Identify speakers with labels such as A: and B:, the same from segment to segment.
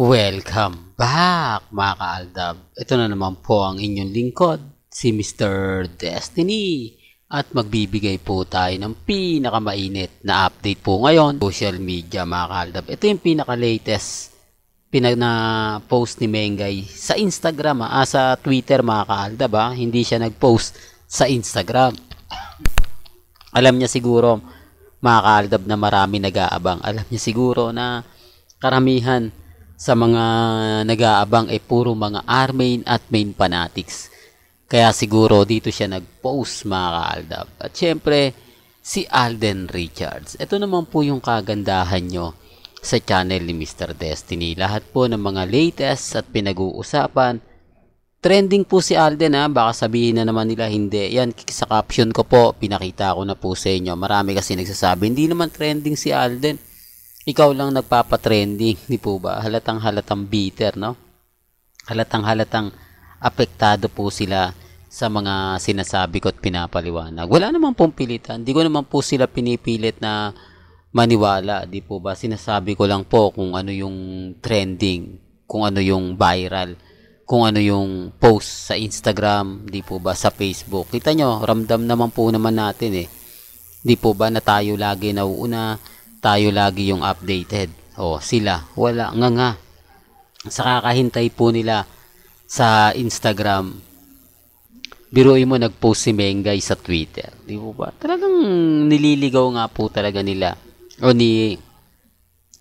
A: Welcome back mga kaaldab. Ito na naman po ang inyong lingkod, si Mr. Destiny. At magbibigay po tayo ng pinakamainit na update po ngayon social media mga kaaldab. Ito yung pinaka-latest na-post ni Mengay sa Instagram, sa Twitter mga kaaldab. Hindi siya nag-post sa Instagram. Alam niya siguro mga kaaldab na marami nag-aabang. Alam niya siguro na karamihan sa mga nag-aabang ay puro mga R-main at main fanatics. Kaya siguro dito siya nag-post mga kaaldab. At syempre, si Alden Richards. Ito naman po yung kagandahan nyo sa channel ni Mr. Destiny. Lahat po ng mga latest at pinag-uusapan. Trending po si Alden baka sabihin na naman nila hindi. Yan, sa caption ko po, pinakita ko na po sa inyo. Marami kasi nagsasabi, hindi naman trending si Alden. Ikaw lang nagpapatrending, di po ba? Halatang bitter, no? Halatang apektado po sila sa mga sinasabi ko at pinapaliwanag. Wala namang pong pilitan. Di ko naman po sila pinipilit na maniwala, di po ba? Sinasabi ko lang po kung ano yung trending, kung ano yung viral, kung ano yung post sa Instagram, di po ba? Sa Facebook. Kita nyo, ramdam naman po naman natin Di po ba na tayo lagi nauuna, tayo lagi yung updated. Sila, wala nga. Sa kakahintay po nila sa Instagram, biruin mo nag-post si Mengay sa Twitter. Di po ba? Talagang nililigaw nga po talaga nila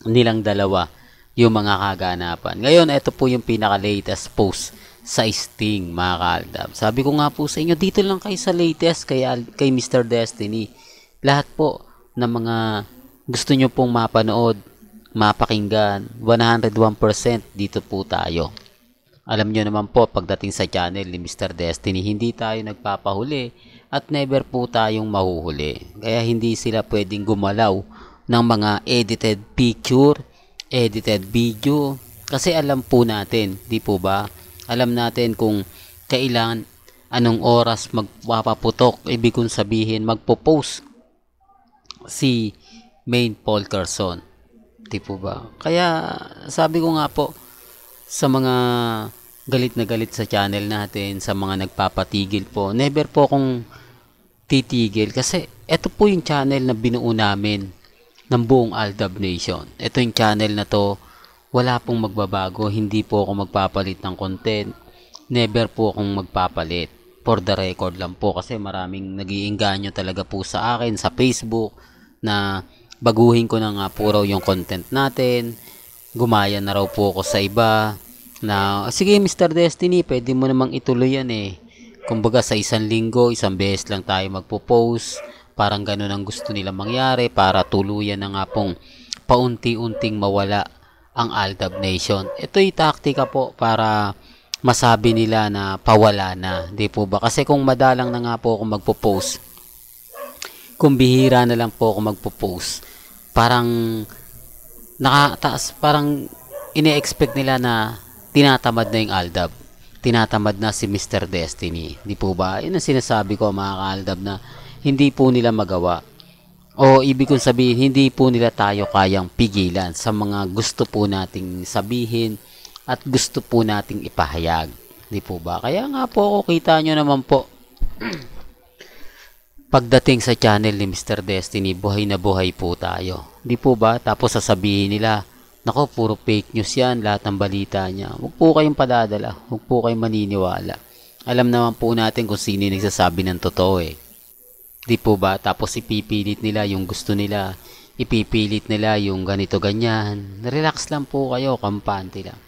A: nilang dalawa yung mga kaganapan. Ngayon, ito po yung pinaka-latest post sa Sting, mga kaaldab. Sabi ko nga po sa inyo, dito lang kayo sa latest kay Mr. Destiny. Lahat po ng mga gusto nyo pong mapanood, mapakinggan, 101% dito po tayo. Alam nyo naman po, pagdating sa channel ni Mr. Destiny, hindi tayo nagpapahuli at never po tayong mahuhuli. Kaya hindi sila pwedeng gumalaw ng mga edited picture, edited video. Kasi alam po natin, di po ba? Alam natin kung kailan, anong oras magpapaputok, ibig kong sabihin, magpo-post si Main Paul Carson. Di po ba? Kaya sabi ko nga po sa mga galit na galit sa channel natin, sa mga nagpapatigil po, never po akong titigil kasi ito po yung channel na binuo namin ng buong Aldab Nation. Ito yung channel na to, wala pong magbabago, hindi po ako magpapalit ng content, never po akong magpapalit. For the record lang po kasi maraming nag-iinganyo talaga po sa akin sa Facebook na baguhin ko na nga po raw yung content natin, gumaya na raw po ako sa iba, na sige Mr. Destiny, pwede mo namang ituloy yan kumbaga sa isang linggo, isang beses lang tayo magpo-post, parang ganun ang gusto nila mangyari para tuluyan na nga pong paunti-unting mawala ang Aldab Nation. Ito'y taktika po para masabi nila na pawala na, di po ba? Kasi kung madalang na nga po ako magpo-post, kung bihira na lang po ako magpo-post, parang nakataas, parang ine-expect nila na tinatamad na yung Aldab. Tinatamad na si Mr. Destiny. Di po ba? Yun ang sinasabi ko mga ka-Aldab na hindi po nila magawa. O ibig kong sabihin, hindi po nila tayo kayang pigilan sa mga gusto po nating sabihin at gusto po nating ipahayag. Di po ba? Kaya nga po, kita nyo naman po, pagdating sa channel ni Mr. Destiny, buhay na buhay po tayo. Di po ba? Tapos sasabihin nila, nako, puro fake news yan, lahat ng balita niya. Huwag po kayong padadala, huwag po kayong maniniwala. Alam naman po natin kung sino yung nagsasabi ng totoo Di po ba? Tapos ipipilit nila yung gusto nila, ipipilit nila yung ganito ganyan. Relax lang po kayo, kampante lang.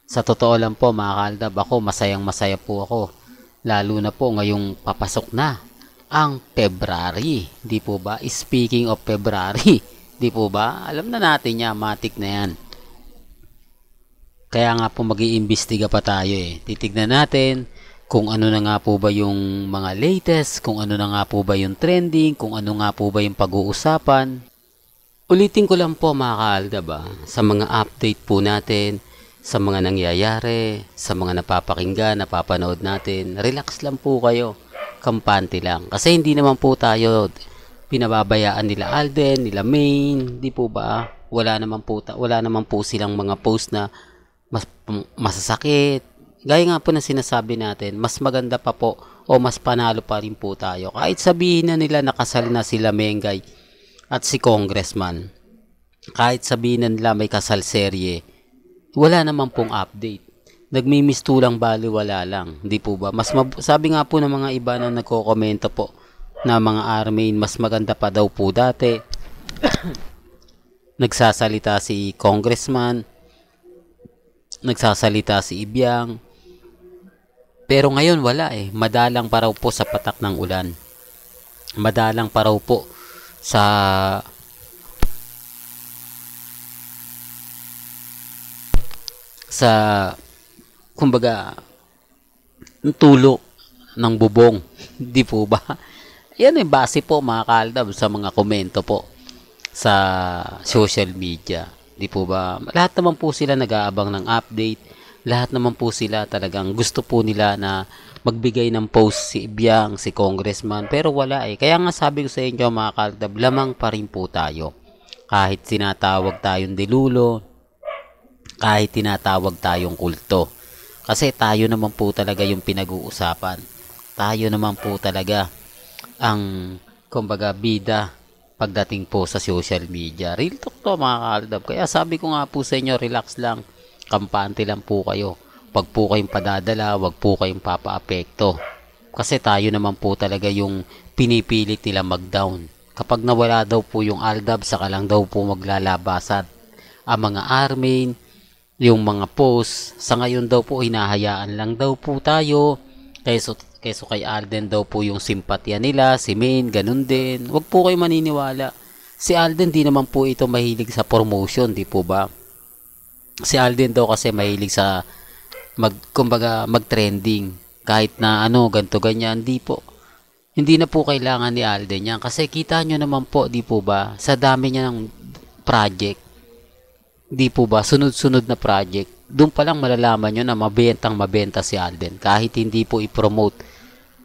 A: Sa totoo lang po mga kaaldab, ako masayang masaya po ako. Lalo na po ngayong papasok na ang February, di po ba? Speaking of February, di po ba? Alam na natin yan, matik na yan. Kaya nga po mag-iimbestiga pa tayo Titignan natin kung ano na nga po ba yung mga latest, kung ano na nga po ba yung trending, kung ano nga po ba yung pag-uusapan. Ulitin ko lang po mga kaaldab sa mga update po natin, sa mga nangyayari, sa mga napapakinggan, napapanood natin. Relax lang po kayo. Kampante lang. Kasi hindi naman po tayo pinababayaan nila Alden, nila Main, di po ba? Wala naman po silang mga post na masasakit. Gaya nga po na sinasabi natin, mas maganda pa po o mas panalo pa rin po tayo. Kahit sabihin na nila nakasal na sila Mengay at si Congressman, kahit sabihin na nila may kasal serye, wala naman pong update. Nagmimistulang baliwala lang, di po ba? Sabi nga po ng mga iba na nagko-komento po na mga army, mas maganda pa daw po dati. Nagsasalita si Congressman, nagsasalita si Ibiang, pero ngayon wala eh. Madalang pa raw po sa patak ng ulan. Madalang pa raw po sa kumbaga tulo ng bubong. Di po ba? Yan ay base po mga kaaldab sa mga komento po sa social media. Di po ba? Lahat naman po sila nag-aabang ng update. Lahat naman po sila talagang gusto po nila na magbigay ng post si Ibiang, si Congressman. Pero wala eh. Kaya nga sabi ko sa inyo mga kaaldab, lamang pa rin po tayo. Kahit tinatawag tayong dilulo, kahit tinatawag tayong kulto. Kasi tayo naman po talaga yung pinag-uusapan. Tayo naman po talaga ang kumbaga bida pagdating po sa social media. Real talk to mga kaaldab. Kaya sabi ko nga po sa inyo, relax lang. Kampante lang po kayo. Wag po kayong padadala, wag po kayong papaapekto. Kasi tayo naman po talaga yung pinipilit nila mag-down. Kapag nawala daw po yung aldab, saka lang daw po maglalabasan ang mga army, yung mga post. Sa ngayon daw po, hinahayaan lang daw po tayo. Kayso kay Alden daw po yung simpatya nila, si Maine, ganun din. Wag po kayo maniniwala. Si Alden di naman po ito mahilig sa promotion, di po ba? Si Alden daw kasi mahilig sa kumbaga mag-trending. Kahit na ganto ganyan, di po. Hindi na po kailangan ni Alden yan. Kasi kita nyo naman po, di po ba? Sa dami niya ng project. Di po ba? Sunod-sunod na project. Doon pa lang malalaman nyo na mabenta si Alden. Kahit hindi po i-promote,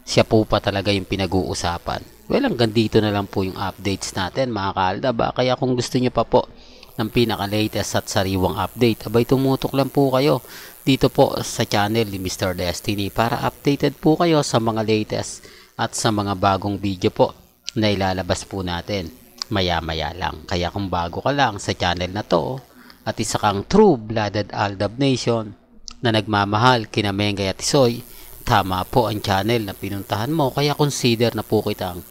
A: siya po pa talaga yung pinag-uusapan. Well, hanggang dito na lang po yung updates natin mga kaaldab. Kaya kung gusto nyo pa po ng pinaka-latest at sariwang update, abay tumutok lang po kayo dito po sa channel ni Mr. Destiny para updated po kayo sa mga latest at sa mga bagong video po na ilalabas po natin maya-maya lang. Kaya kung bago ka lang sa channel na to at isa kang true-blooded Aldab Nation na nagmamahal kina Mengay at Tisoy, tama po ang channel na pinuntahan mo. Kaya consider na po kitang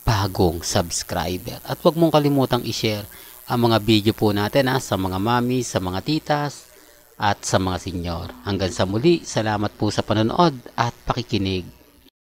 A: bagong subscriber. At huwag mong kalimutang i-share ang mga video po natin sa mga mami, sa mga titas, at sa mga senyor. Hanggang sa muli, salamat po sa panonood at pakikinig.